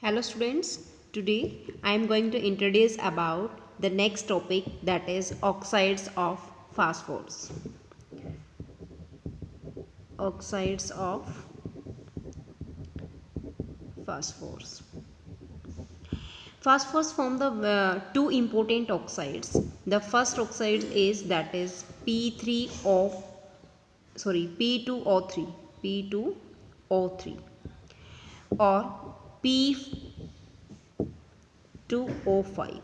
Hello students, today I am going to introduce about the next topic, that is oxides of phosphorus. Oxides of phosphorus. Phosphorus form the two important oxides. The first oxide is that is P2O3, P2O3 or P2O5.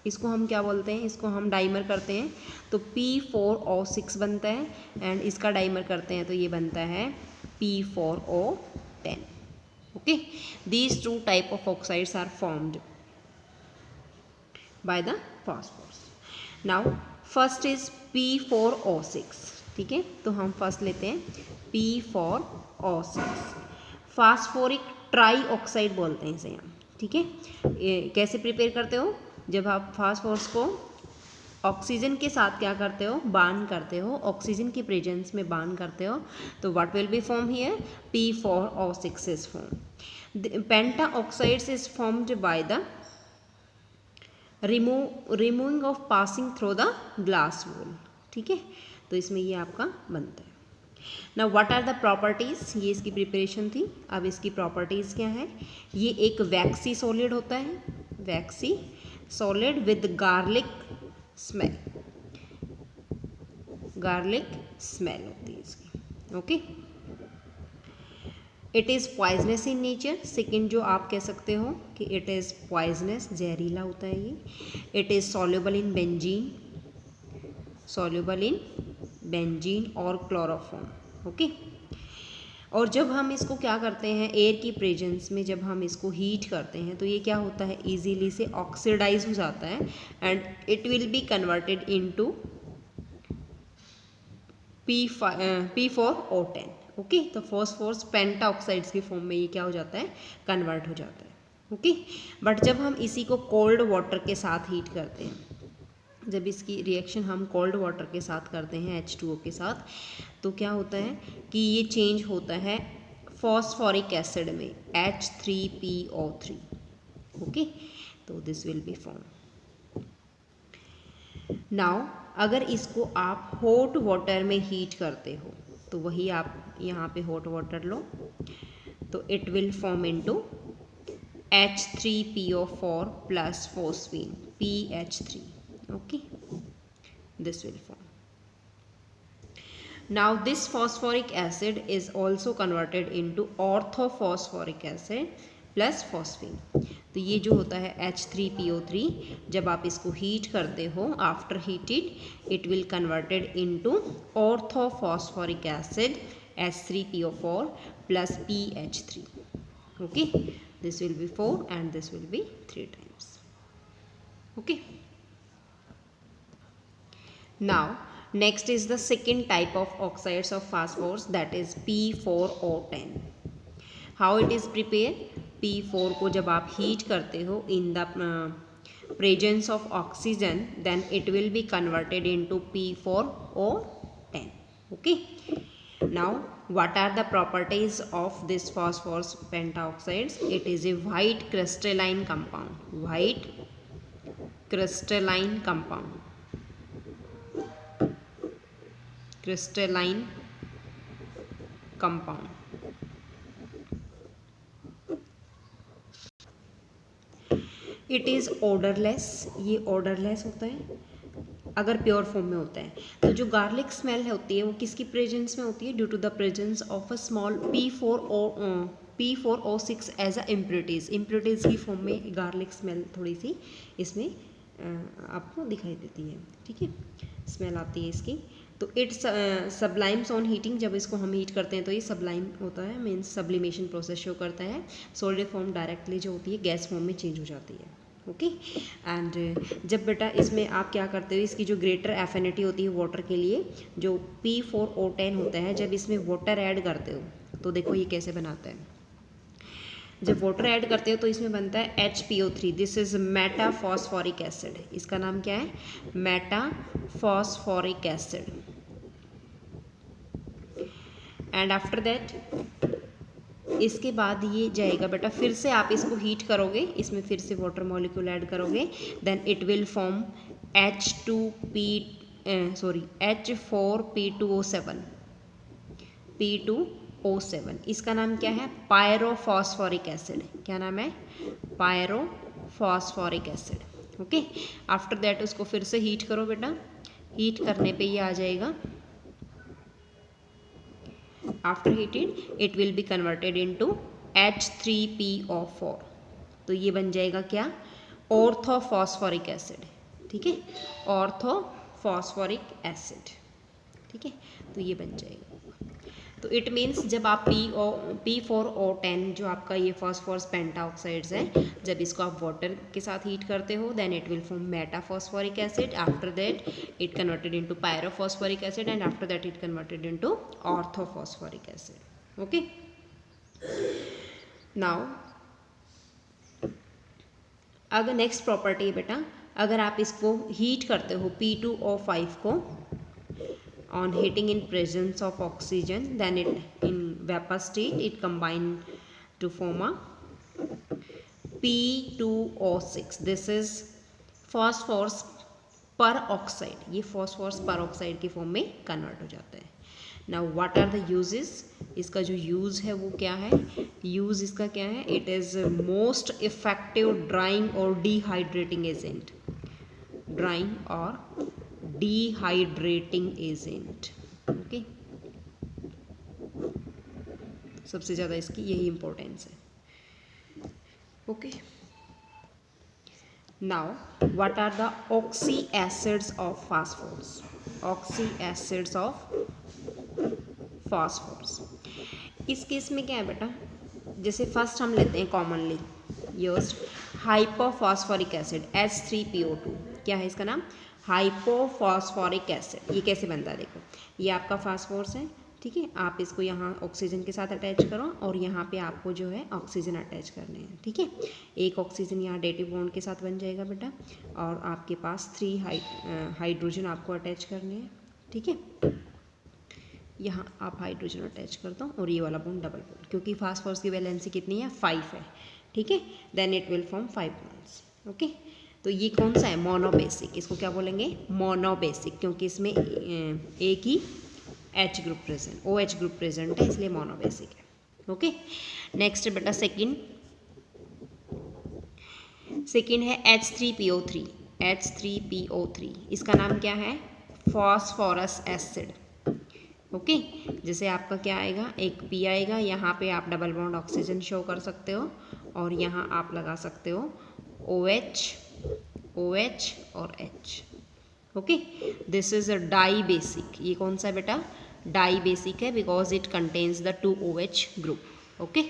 इसको हम क्या बोलते हैं, इसको हम dimer करते हैं तो P4O6 बनता है एंड इसका डाइमर करते हैं तो ये बनता है P4O10. Okay, these two type of oxides are formed by the phosphorus. Now first is P4O6. ठीक है, तो हम फर्स्ट लेते हैं P4O6. फास्फोरिक ट्राई ऑक्साइड बोलते हैं इसे हम. ठीक है, कैसे प्रिपेयर करते हो, जब आप फास्फोरस को ऑक्सीजन के साथ क्या करते हो, बांड करते हो, ऑक्सीजन की प्रेजेंस में बांड करते हो, तो what will be form here, P4O6 is form. Penta oxides is formed by the removing of passing through the glass wall. ठीक है, तो इसमें ये आपका बनता है. Now what are the properties, ये इसकी प्रिपरेशन थी. अब इसकी प्रॉपर्टीज़ क्या है, ये एक वैक्सी सॉलिड होता है, waxy solid with garlic smell. Garlic smell होती है इसकी. Okay, it is poisonous in nature. Second जो आप कह सकते हो कि इट इज़ पॉइजनस, जहरीला होता है ये. It is soluble in benzene, soluble in benzene और क्लोरोफॉर्म. ओके, और जब हम इसको क्या करते हैं, एयर की प्रेजेंस में जब हम इसको हीट करते हैं तो ये क्या होता है, इजीली से ऑक्सीडाइज हो जाता है and it will be converted into P4O10. Okay, तो फॉस्फोरस पेंटा ऑक्साइड्स की फॉर्म में ये क्या हो जाता है, कन्वर्ट हो जाता है. ओके, बट जब हम इसी को कोल्ड वाटर के साथ हीट करते हैं, जब इसकी रिएक्शन हम कोल्ड वाटर के साथ करते हैं H2O के साथ, तो क्या होता है कि ये चेंज होता है फॉस्फोरिक एसिड में H3PO3. ओके, तो this will be form. Now अगर इसको आप हॉट वाटर में हीट करते हो, तो वही आप यहाँ पे हॉट वाटर लो, तो it will form into H3PO4 plus phosphine PH3. Okay, this will form. Now this phosphoric acid is also converted into orthophosphoric acid plus phosphine. तो ये जो होता है H3PO3, जब आप इसको हीट करते हो, after heated it will converted into orthophosphoric acid H3PO4 plus PH3. Okay, this will be 4 and this will be 3 times. Okay. Now next is the second type of oxides of phosphorus, that is P4O10. How it is prepared, P4 को जब आप heat करते हो in the presence of oxygen, then it will be converted into P4O10. Okay, now what are the properties of this phosphorus pentaoxides? It is a white crystalline compound, white crystalline compound, crystalline compound. It is odorless, ये odorless होता है अगर pure form में होता है. तो जो garlic smell होती है वो किसकी प्रेजेंस में होती है, due to the presence of a small P4O6 as a impurities. Impurities की फॉर्म में गार्लिक स्मेल थोड़ी सी इसमें आपको दिखाई देती है. ठीक है, स्मेल आती है इसकी. तो इट्स सब्लाइम्स ऑन हीटिंग, जब इसको हम हीट करते हैं तो ये सब्लाइम होता है, मीन्स सब्लिमेशन प्रोसेस शो करता है. सॉलिड फॉर्म डायरेक्टली जो होती है गैस फॉर्म में चेंज हो जाती है. ओके, एंड जब बेटा इसमें आप क्या करते हो, इसकी जो ग्रेटर एफिनिटी होती है वाटर के लिए, जो P4O10 होता है, जब इसमें वाटर ऐड करते हो तो देखो ये कैसे बनाता है. जब वाटर ऐड करते हो तो इसमें बनता है HPO3. This is metaphosphoric acid. इसका नाम क्या है, metaphosphoric acid. And after that इसके बाद ये जाएगा बेटा, फिर से आप इसको हीट करोगे, इसमें फिर से वाटर मॉलिक्यूल ऐड करोगे, then it will form H4P2O7 P2O7। इसका नाम क्या है? Pyrophosphoric acid. क्या नाम है? Pyrophosphoric acid. Okay, after that उसको फिर से हीट करो बेटा, हीट करने पे ये आ जाएगा, after heated it will be converted into H3PO4। तो ये बन जाएगा क्या? Orthophosphoric acid. ठीक है, ऑर्थोफॉस्फोरिक एसिड। ठीक है, तो ये बन जाएगा। तो इट मीन्स जब आप P4O10 जो आपका ये फॉस्फोरस पेंटाऑक्साइड्स है, जब इसको आप वाटर के साथ हीट करते हो, then it will form metaphosphoric acid, after that it converted into pyrophosphoric acid, and after that it converted into orthophosphoric acid. Okay, now अगर नेक्स्ट प्रॉपर्टी है बेटा, अगर आप इसको हीट करते हो P2O5 को on heating in presence of oxygen, then it in vapor state it combine to form a P2O6। this is phosphorus peroxide। ये phosphorus peroxide की फॉर्म में कन्वर्ट हो जाता है। Now what are the uses? इसका जो use है वो क्या है? यूज़ इसका क्या है? It is most effective drying और डिहाइड्रेटिंग एजेंट, ड्राइंग और डिहाइड्रेटिंग एजेंट। ओके, सबसे ज़्यादा इसकी यही इंपॉर्टेंस है। Okay, now what are the oxy acids of phosphorus? Oxy acids of phosphorus, इस केस में क्या है बेटा, जैसे फर्स्ट हम लेते हैं commonly used hypophosphoric acid H3PO2। क्या है इसका नाम? Hypophosphoric acid. ये कैसे बनता है? देखो, ये आपका फास्फोरस है, ठीक है, आप इसको यहाँ ऑक्सीजन के साथ अटैच करो और यहाँ पे आपको जो है ऑक्सीजन अटैच करने हैं। ठीक है, एक ऑक्सीजन यहाँ डेटिव बॉन्ड के साथ बन जाएगा बेटा, और आपके पास 3 हाइड्रोजन आपको अटैच करने हैं। ठीक है, यहाँ आप हाइड्रोजन अटैच कर दो और ये वाला बॉन्ड डबल बॉन्ड, क्योंकि फास्फोरस की वैलेंसी कितनी है? 5 है। ठीक है, then it will form 5 bonds. Okay, तो ये कौन सा है? मोनोबेसिक। इसको क्या बोलेंगे? मोनोबेसिक, क्योंकि इसमें एक ही H group present, OH group present है, इसलिए मोनोबेसिक है। ओके, नेक्स्ट बेटा सेकंड है H3PO3। H3PO3 इसका नाम क्या है? Phosphorous acid. ओके, जैसे आपका क्या आएगा? एक P आएगा, यहाँ पे आप डबल बॉन्ड ऑक्सीजन शो कर सकते हो और यहाँ आप लगा सकते हो OH और H। Okay, this is a dibasic. ये कौन सा है बेटा? डाई बेसिक है, because it contains the 2 OH group. Okay,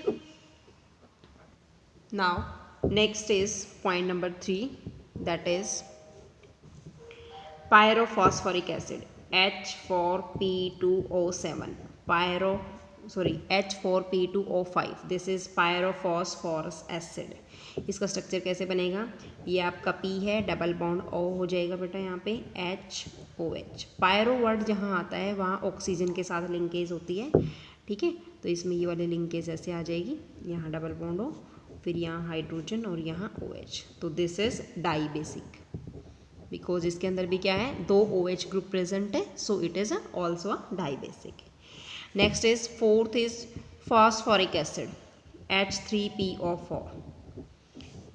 now next is point number 3, that is pyrophosphoric acid H4P2O7 H4P2O5। This is pyrophosphorous acid. इसका structure कैसे बनेगा? ये आपका P है, डबल बॉन्ड O हो जाएगा बेटा यहाँ पे HOH। पायरो वर्ड जहाँ आता है वहाँ ऑक्सीजन के साथ लिंकेज होती है। ठीक है, तो इसमें ये वाली लिंकेज ऐसे आ जाएगी, यहाँ डबल बॉन्ड O, फिर यहाँ हाइड्रोजन और यहाँ OH। तो this is dibasic, because इसके अंदर भी क्या है? 2 OH ग्रुप प्रेजेंट है, so it is also a dibasic. Next is fourth is phosphoric acid H3PO4।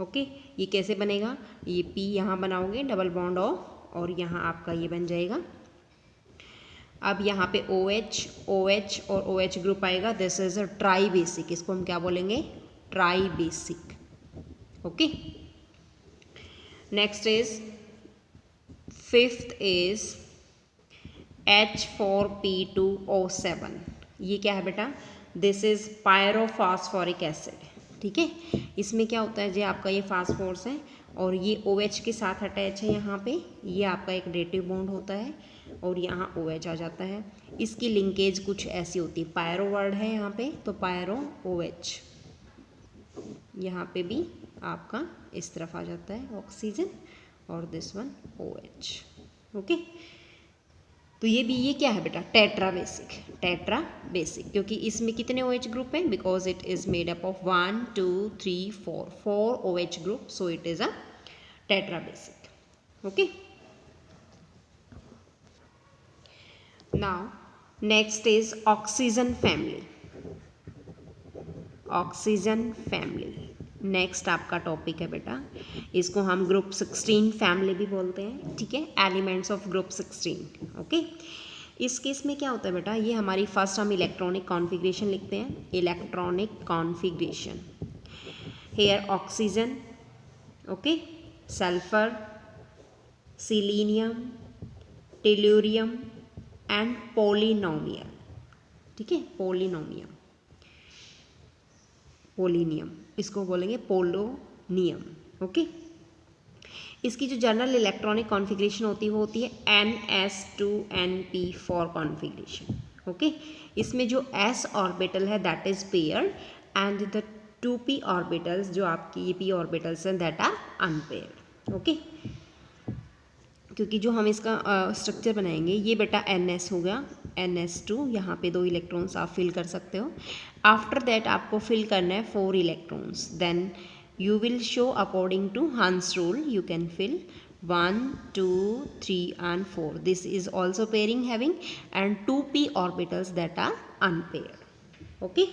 Okay, ये कैसे बनेगा? ये P यहाँ बनाओगे, डबल बॉन्ड O, और यहाँ आपका ये बन जाएगा। अब यहाँ पे OH और OH ग्रुप आएगा, this is a try basic. इसको हम क्या बोलेंगे? Try basic. Okay, next is fifth is H4P2O7। ये क्या है बेटा? This is pyrophosphoric acid. ठीक है, इसमें क्या होता है? जो आपका ये फास्फोरस है और ये OH के साथ अटैच है, यहाँ पे ये आपका एक डेटिव बॉन्ड होता है और यहाँ OH आ जाता है। इसकी लिंकेज कुछ ऐसी होती है, पायरो वर्ड है यहाँ पे, तो पायरो OH, यहाँ पे भी आपका इस तरफ आ जाता है ऑक्सीजन और दिस वन OH। ओके, तो ये क्या है बेटा, टेट्रा बेसिक, क्योंकि इसमें कितने OH ग्रुप हैं, because it is made up of 1 2 3 4 OH group, so it is a tetra basic. Okay, now next is oxygen family. Next आपका टॉपिक है बेटा, इसको हम ग्रुप 16 फैमिली भी बोलते हैं, ठीक है, एलिमेंट्स ऑफ ग्रुप 16। ओके, इस केस में क्या होता है बेटा, ये हमारी फर्स्ट हम इलेक्ट्रॉनिक कॉन्फ़िगरेशन लिखते हैं, electronic configuration. Here oxygen, okay, sulphur, selenium, tellurium and polonium, ठीक है, पोलिनियम, इसको बोलेंगे पोलोनियम। ओके, इसकी जो जनरल इलेक्ट्रॉनिक कॉन्फ़िगरेशन होती है वो होती है ns2np4 कॉन्फ़िगरेशन। ओके, इसमें जो s ऑर्बिटल है that is paired and the 2p orbitals, जो आपकी ये p ऑर्बिटल्स हैं दैट आर अनपेयर्ड। ओके, क्योंकि जो हम इसका स्ट्रक्चर बनाएंगे, ये बेटा ns हो गया, ns2, यहाँ पे 2 इलेक्ट्रॉन्स आप फिल कर सकते हो। आफ्टर दैट आपको फिल करना है 4 electrons, then you will show according to Hans rule, you can fill 1 2 3 and 4. This is also pairing having and 2p orbitals that are unpaired. Okay,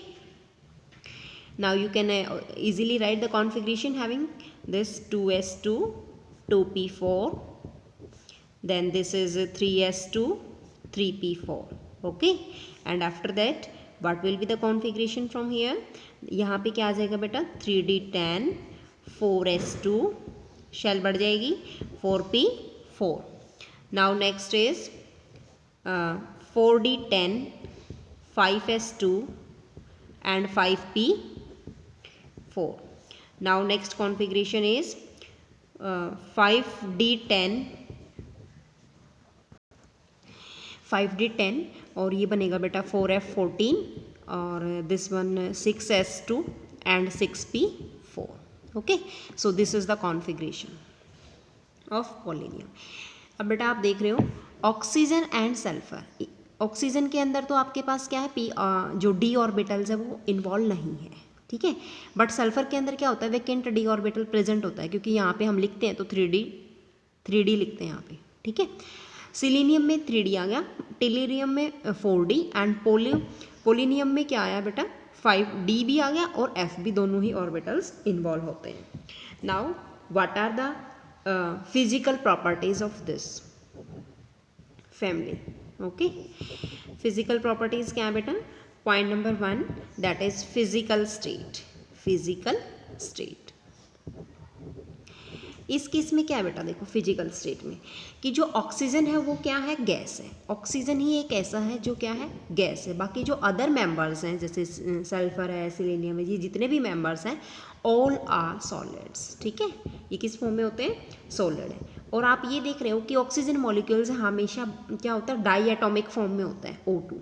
now you can easily write the configuration having this 2s2 2p4, then this is 3s2 3p4. Okay, and after that what will be the configuration from here, यहाँ पे क्या आ जाएगा बेटा, 3d10 4s2, shell बढ़ जाएगी 4p4। Now next is 4d10 5s2 and 5p4। Now next configuration is 5d10 और ये बनेगा बेटा 4f14 और this one 6s2 and 6p4। Okay, so this is the configuration of polonium. अब बेटा आप देख रहे हो ऑक्सीजन एंड सल्फर। ऑक्सीजन के अंदर तो आपके पास क्या है, p जो d ऑर्बिटल्स है वो इन्वॉल्व नहीं है, ठीक है, बट सल्फर के अंदर क्या होता है, वेकेंट d ऑर्बिटल प्रेजेंट होता है, क्योंकि यहाँ पे हम लिखते हैं तो 3d लिखते हैं यहाँ पे, ठीक है। सिलीनियम में 3d आ गया, टेल्यूरियम में 4d एंड पोलिनियम में क्या आया बेटा, 5d भी आ गया और f भी, दोनों ही ऑर्बिटल्स इन्वॉल्व होते हैं। Now what are the physical properties of this family. Okay, physical properties क्या है बेटा, point number 1 that is physical state. इस केस में क्या है बेटा, देखो फिजिकल स्टेट में कि जो ऑक्सीजन है वो क्या है, गैस है। ऑक्सीजन ही एक ऐसा है जो क्या है, गैस है। बाकी जो अदर मेंबर्स हैं जैसे सल्फर है, सिलीनियम है, ये जितने भी मेंबर्स हैं ऑल आर सॉलिड्स, ठीक है, ये किस फॉर्म में होते हैं, सॉलिड है। और आप ये देख रहे हो कि ऑक्सीजन मॉलिक्यूल्स हमेशा क्या होता है, डाई एटॉमिक फॉर्म में होता है O2,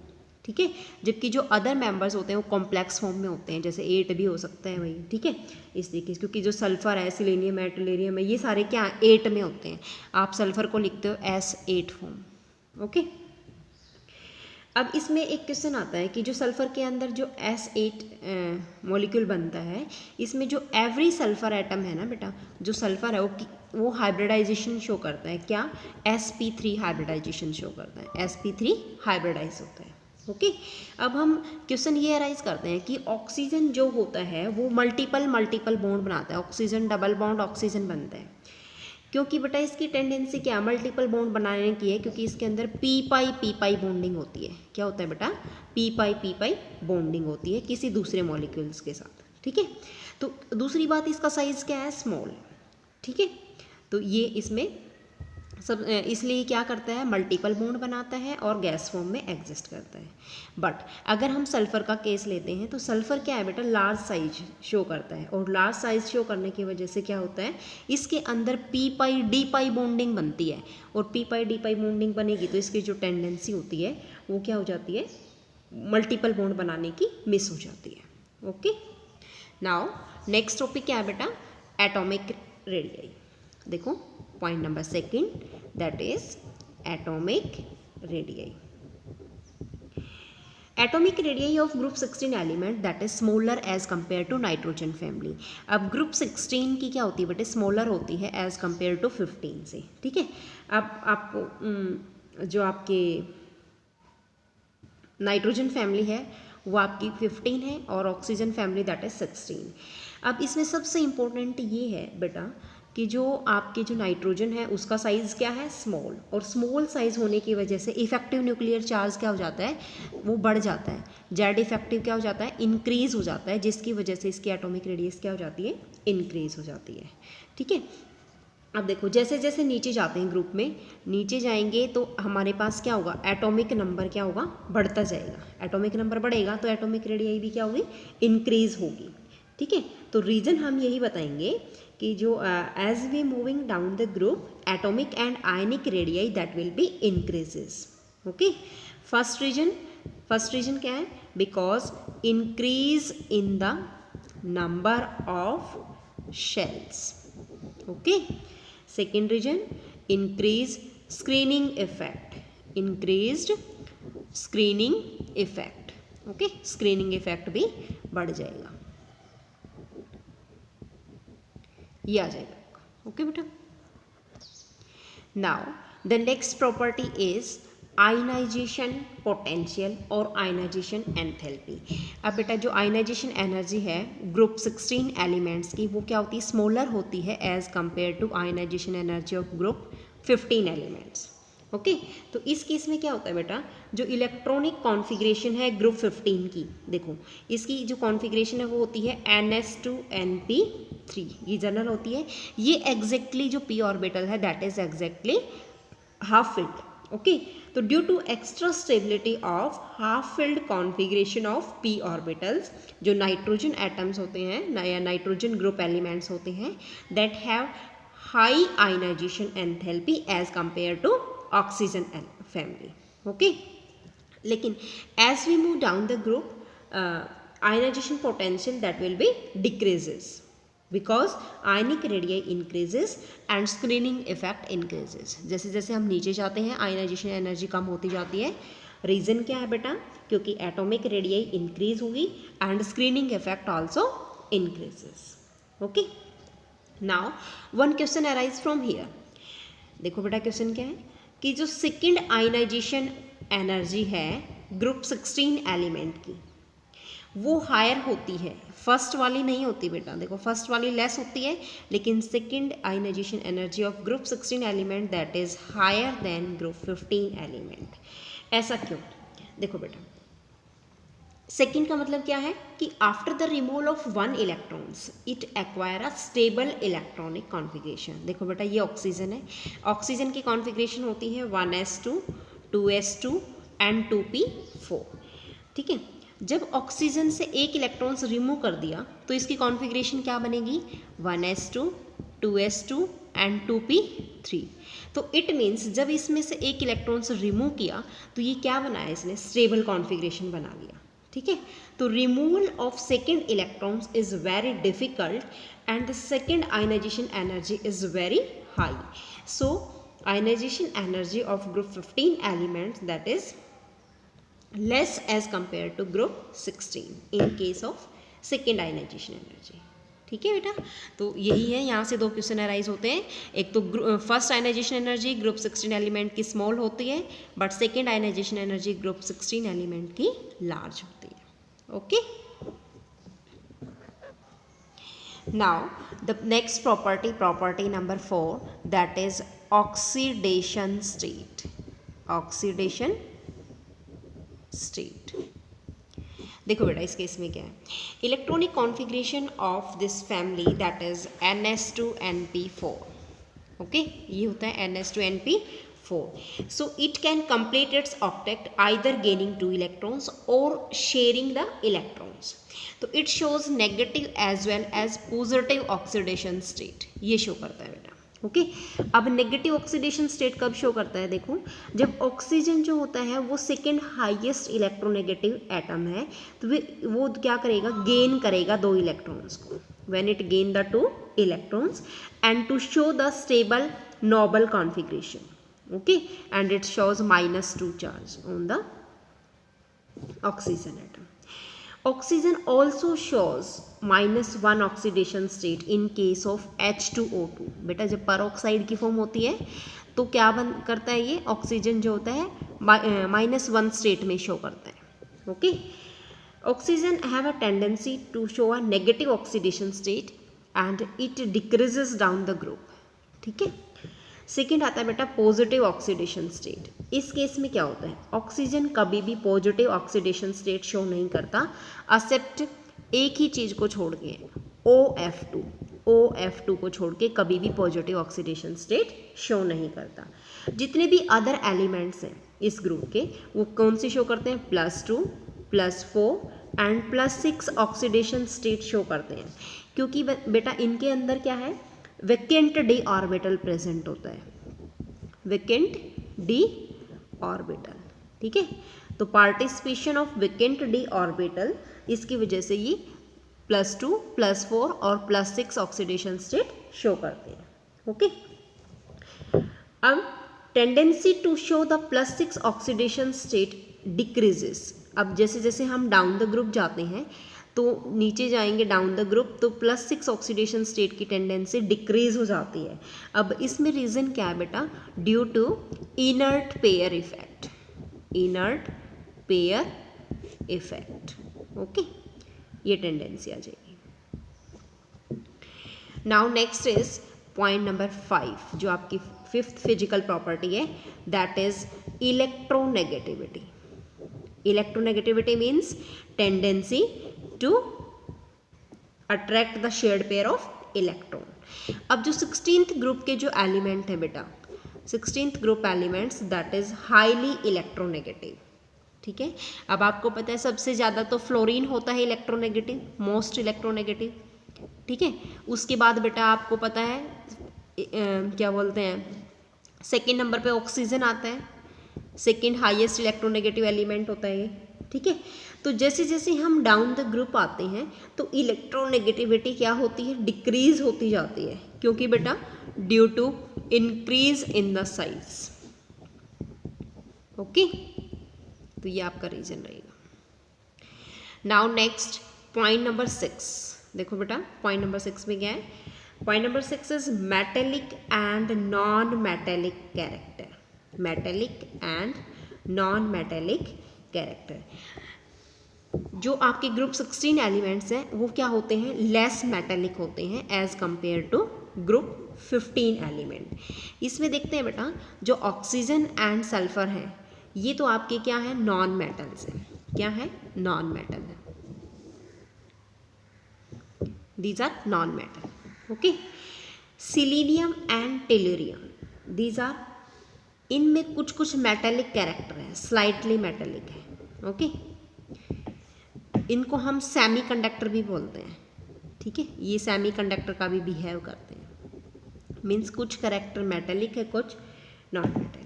ठीक है, जबकि जो अदर मेंबर्स होते हैं वो कॉम्प्लेक्स फॉर्म में होते हैं, जैसे 8 भी हो सकता है वही, ठीक है, इस तरीके से, क्योंकि जो सल्फर है, सिलीनियम है, टेल्यूरियम है, ये सारे क्या 8 में होते हैं। आप सल्फर को लिखते हो S8 फॉर्म। ओके, अब इसमें एक क्वेश्चन आता है कि जो सल्फर के अंदर जो S8 मॉलिक्यूल बनता है, इसमें जो एवरी सल्फर एटम है ना बेटा, जो सल्फर है वो हाइब्रिडाइजेशन शो करता है, क्या, sp3 हाइब्रिडाइजेशन शो करता है, sp3 हाइब्रिडाइज होता है। ओके, अब हम क्वेश्चन ये अराइज करते हैं कि ऑक्सीजन जो होता है वो मल्टीपल बॉन्ड बनाता है, ऑक्सीजन डबल बॉन्ड ऑक्सीजन बनता है, क्योंकि बेटा इसकी टेंडेंसी क्या मल्टीपल बॉन्ड बनाने की है, क्योंकि इसके अंदर पी पाई बॉन्डिंग होती है। क्या होता है बेटा, पी पाई बॉन्डिंग होती है किसी दूसरे मॉलिक्यूल्स के साथ, ठीक है। तो दूसरी बात, इसका साइज क्या है, स्मॉल, ठीक है, तो ये इसमें सब इसलिए क्या करता है, मल्टीपल बॉन्ड बनाता है और गैस फॉर्म में एग्जिस्ट करता है। बट अगर हम सल्फर का केस लेते हैं तो सल्फर क्या है बेटा, लार्ज साइज शो करता है, और लार्ज साइज शो करने की वजह से क्या होता है, इसके अंदर पी पाई डी पाई बॉन्डिंग बनती है, और पी पाई डी पाई बॉन्डिंग बनेगी तो इसकी जो टेंडेंसी होती है वो क्या हो जाती है, मल्टीपल बॉन्ड बनाने की मिस हो जाती है। ओके, नाउ नेक्स्ट टॉपिक क्या है बेटा, एटॉमिक रेडियस। देखो point number 2 that is atomic radii. Atomic radii of group 16 element that is smaller as compare to nitrogen family. अब ग्रुप 16 की क्या होती है बेटे, स्मॉलर होती है एज कंपेयर टू 15 से. ठीक है, अब आपको जो आपके नाइट्रोजन फैमिली है वो आपकी 15 है और ऑक्सीजन फैमिली दैट इज 16. अब इसमें सबसे इम्पोर्टेंट ये है बेटा कि जो आपके जो नाइट्रोजन है उसका साइज़ क्या है, स्मॉल, और स्मॉल साइज़ होने की वजह से इफेक्टिव न्यूक्लियर चार्ज क्या हो जाता है, वो बढ़ जाता है. जेड इफेक्टिव क्या हो जाता है, इंक्रीज़ हो जाता है, जिसकी वजह से इसकी एटॉमिक रेडियस क्या हो जाती है, इंक्रीज़ हो जाती है. ठीक है, अब देखो जैसे जैसे नीचे जाते हैं ग्रुप में, नीचे जाएंगे तो हमारे पास क्या होगा, एटॉमिक नंबर क्या होगा, बढ़ता जाएगा. एटॉमिक नंबर बढ़ेगा तो एटॉमिक रेडियाई भी क्या होगी, इंक्रीज़ होगी. ठीक है, तो रीज़न हम यही बताएंगे कि जो as we moving down the group atomic and ionic radii that will be increases. Okay, first reason क्या है, because increase in the number of shells. Okay, second reason increase screening effect, increased screening effect. Okay, screening effect भी बढ़ जाएगा, ये आ जाएगा. Okay बेटा, now the next property is ionization potential और आयनाइजेशन एंथैल्पी. अब बेटा जो आयनाइजेशन एनर्जी है ग्रुप 16 एलिमेंट्स की वो क्या होती है, स्मॉलर होती है as compare to ionization energy of group 15 elements. Okay, तो इस केस में क्या होता है बेटा, जो इलेक्ट्रॉनिक कॉन्फ़िगरेशन है ग्रुप 15 की, देखो इसकी जो कॉन्फ़िगरेशन है वो होती है NS2NP3, ये जनरल होती है. ये एग्जैक्टली जो p ऑर्बिटल है that is exactly half filled. Okay, तो due to extra stability of half filled configuration of p orbitals, जो नाइट्रोजन एटम्स होते हैं या नाइट्रोजन ग्रुप एलिमेंट्स होते हैं that have high ionization enthalpy as compare to oxygen family. Okay, लेकिन as we move down the group ionization potential that will be decreases because ionic radii increases and screening effect increases. जैसे जैसे हम नीचे जाते हैं ionization energy कम होती जाती है. रीज़न क्या है बेटा, क्योंकि एटॉमिक रेडियाई इंक्रीज होगी and screening effect also increases. Okay, now one question arise from here. देखो बेटा क्वेश्चन क्या है कि जो सेकेंड आयनाइजेशन एनर्जी है ग्रुप 16 एलिमेंट की वो हायर होती है, फर्स्ट वाली नहीं होती बेटा. देखो फर्स्ट वाली लेस होती है लेकिन second ionization energy of group 16 element that is higher than group 15 element. ऐसा क्यों, देखो बेटा सेकेंड का मतलब क्या है कि after the removal of one electrons it acquire a stable electronic configuration. देखो बेटा ये ऑक्सीजन है, ऑक्सीजन की कॉन्फ़िगरेशन होती है 1s2 2s2 एंड 2p4. ठीक है, जब ऑक्सीजन से एक इलेक्ट्रॉन्स रिमूव कर दिया तो इसकी कॉन्फ़िगरेशन क्या बनेगी, 1s2 2s2 एंड 2p3. तो इट मीन्स जब इसमें से एक इलेक्ट्रॉन्स रिमूव किया तो ये क्या बनाया, इसने स्टेबल कॉन्फ़िगरेशन बना लिया. ठीक है, तो removal of second electrons is very difficult and the second ionization energy is very high. So ionization energy of group 15 elements that is less as compare to group 16 in case of second ionization energy. ठीक है बेटा, तो यही है, यहाँ से दो question arise होते हैं. एक तो first ionization energy group 16 element की स्मॉल होती है but second ionization energy group 16 element की लार्ज होती है. Okay, now the next property number 4 that is oxidation state. Oxidation state, देखो बेटा इस केस में क्या है, electronic configuration of this family that is NS2NP4. Okay, ये होता है NS2NP4. So it can complete its octet either gaining 2 electrons और शेयरिंग द इलेक्ट्रॉन्स. तो it shows negative as well as positive oxidation state, ये show करता है बेटा. Okay, अब नेगेटिव ऑक्सीडेशन स्टेट कब शो करता है, देखो जब ऑक्सीजन जो होता है वो सेकेंड हाईएस्ट इलेक्ट्रोनेगेटिव एटम है तो वो क्या करेगा, गेन करेगा 2 इलेक्ट्रॉन्स को. When it gain the 2 electrons and to show the stable noble configuration. okay, and it shows -2 charge on the oxygen atom. Oxygen also shows -1 oxidation state in case of H2O2. बेटा जब peroxide की form होती है तो क्या करता है ये ऑक्सीजन जो होता है -1 स्टेट में शो करता है, okay. Oxygen have a tendency to show a negative oxidation state and it decreases down the group, ठीक है। सेकेंड आता है बेटा पॉजिटिव ऑक्सीडेशन स्टेट। इस केस में क्या होता है, ऑक्सीजन कभी भी पॉजिटिव ऑक्सीडेशन स्टेट शो नहीं करता, एक्सेप्ट एक ही चीज़ को छोड़ के, OF2 को छोड़ के कभी भी पॉजिटिव ऑक्सीडेशन स्टेट शो नहीं करता। जितने भी अदर एलिमेंट्स हैं इस ग्रुप के वो कौन सी शो करते हैं, +2, +4 एंड +6 ऑक्सीडेशन स्टेट शो करते हैं, क्योंकि बेटा इनके अंदर क्या है, वैकेंट डी ऑर्बिटल प्रेजेंट होता है, वैकेंट डी ऑर्बिटल, ठीक है। तो participation of vacant D orbital, इसकी वजह से ये +2, +4 और +6 ऑक्सीडेशन स्टेट शो करते हैं, ओके। अब tendency to show the +6 oxidation state decreases. अब जैसे जैसे हम डाउन द ग्रुप जाते हैं तो नीचे जाएंगे डाउन द ग्रुप तो +6 ऑक्सीडेशन स्टेट की टेंडेंसी डिक्रीज हो जाती है। अब इसमें रीज़न क्या है बेटा, due to inert pair effect, inert pair effect, okay, ये टेंडेंसी आ जाएगी। Now next is point number 5, जो आपकी 5th फिजिकल प्रॉपर्टी है, that is electronegativity. Electronegativity means tendency to attract the shared pair of electron. अब जो 16th ग्रुप के जो एलिमेंट है बेटा, 16th group elements that is highly electronegative, ठीक है। अब आपको पता है सबसे ज़्यादा तो फ्लोरीन होता है इलेक्ट्रोनेगेटिव, मोस्ट इलेक्ट्रोनेगेटिव, ठीक है। उसके बाद बेटा आपको पता है क्या बोलते हैं, सेकेंड नंबर पे ऑक्सीजन आता है, सेकेंड हाईएस्ट इलेक्ट्रोनेगेटिव एलिमेंट होता है ये, ठीक है। तो जैसे जैसे हम डाउन द ग्रुप आते हैं तो इलेक्ट्रोनेगेटिविटी क्या होती है, डिक्रीज होती जाती है, क्योंकि बेटा due to increase in the size, okay. तो ये आपका रीजन रहेगा। नाउ नेक्स्ट पॉइंट नंबर 6, देखो बेटा पॉइंट नंबर 6 में क्या है, point number 6 is metallic and non metallic character, metallic and non metallic character. जो आपके ग्रुप 16 एलिमेंट्स हैं वो क्या होते हैं, लेस मेटेलिक होते हैं as compare to group 15 element. इसमें देखते हैं बेटा जो ऑक्सीजन एंड सल्फर है ये तो आपके क्या है, नॉन मेटल्स हैं, क्या है, नॉन मेटल है, these are non metal, okay. Selenium and tellurium, these are, इनमें कुछ कुछ मेटेलिक कैरेक्टर है, स्लाइटली मेटेलिक है, ओके। इनको हम सेमीकंडक्टर भी बोलते हैं, ठीक है, ये सेमीकंडक्टर का भी बिहेव करते हैं, मीन्स कुछ कैरेक्टर मेटेलिक है, कुछ नॉन मेटेलिक।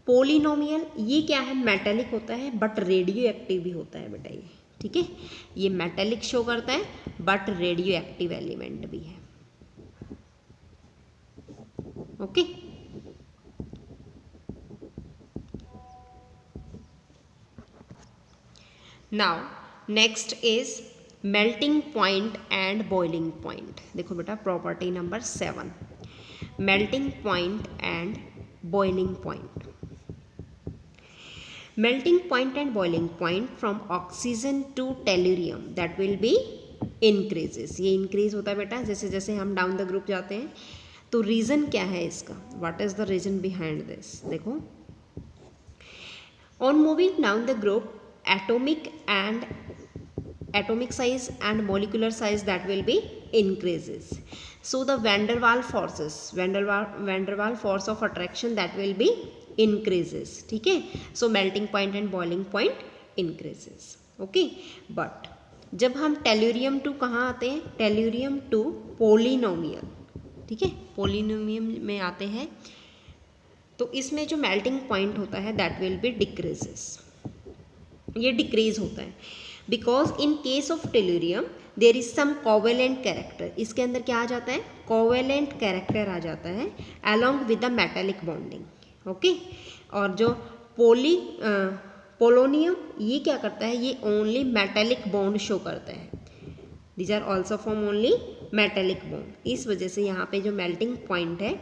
पोलिनोमियल, ये क्या है, मेटेलिक होता है बट रेडियो एक्टिव भी होता है बेटा ये, ठीक है, ये मेटेलिक शो करता है बट रेडियो एक्टिव एलिमेंट भी है, okay. Now next is melting point and boiling point. देखो बेटा property number 7, melting point and boiling point. Melting point and boiling point from oxygen to tellurium that will be increases. ये increase होता है बेटा जैसे जैसे हम डाउन द ग्रुप जाते हैं। तो रीज़न क्या है इसका, what is the reason behind this, देखो on moving down the group atomic size and molecular size that will be increases. So the van der Waals force of attraction that will be increases, ठीक है। So melting point and boiling point increases, okay। But जब हम tellurium to कहाँ आते हैं, tellurium to polynomial, ठीक है, पोलिनोमियम में आते हैं तो इसमें जो मेल्टिंग पॉइंट होता है दैट विल बी डिक्रीजेस, ये डिक्रीज होता है because in case of tellurium there is some covalent character. इसके अंदर क्या आ जाता है, कोवेलेंट कैरेक्टर आ जाता है along with the metallic bonding, okay. और जो पोलोनियम ये क्या करता है, ये ओनली मेटेलिक बॉन्ड शो करता है। These are also form only metallic bond, इस वजह से यहाँ पे जो मेल्टिंग पॉइंट है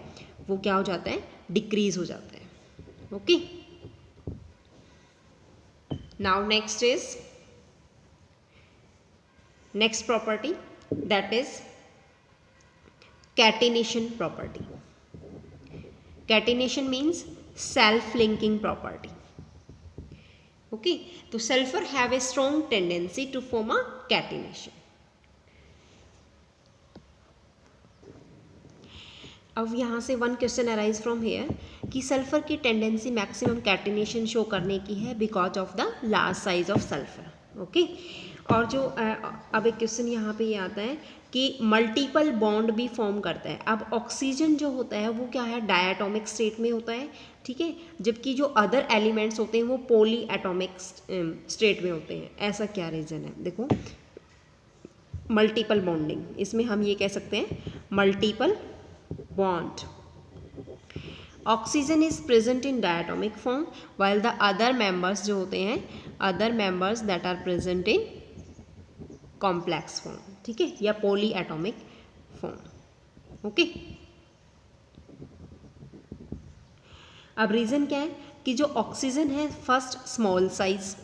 वो क्या हो जाता है, डिक्रीज हो जाता है। Okay, now next is next property, that is catenation property. Catenation means self-linking property. Okay, तो sulfur have a strong tendency to form a catenation. अब यहाँ से one question arise from here कि सल्फर की tendency maximum catenation show करने की है because of the large size of sulphur. Okay, और जो अब एक क्वेश्चन यहाँ पे ये आता है कि मल्टीपल बॉन्ड भी फॉर्म करता है। अब ऑक्सीजन जो होता है वो क्या है, डायटोमिक स्टेट में होता है, ठीक है, जबकि जो अदर एलिमेंट्स होते हैं वो पॉली एटॉमिक स्टेट में होते हैं। ऐसा क्या रीज़न है, देखो मल्टीपल बॉन्डिंग, इसमें हम ये कह सकते हैं multiple bond. Oxygen is present in diatomic form while the other members जो होते हैं, other members that are present in complex form, ठीक है, या पॉली एटॉमिक फॉर्म। ओके, अब रीजन क्या है कि जो ऑक्सीजन है फर्स्ट स्मॉल साइज,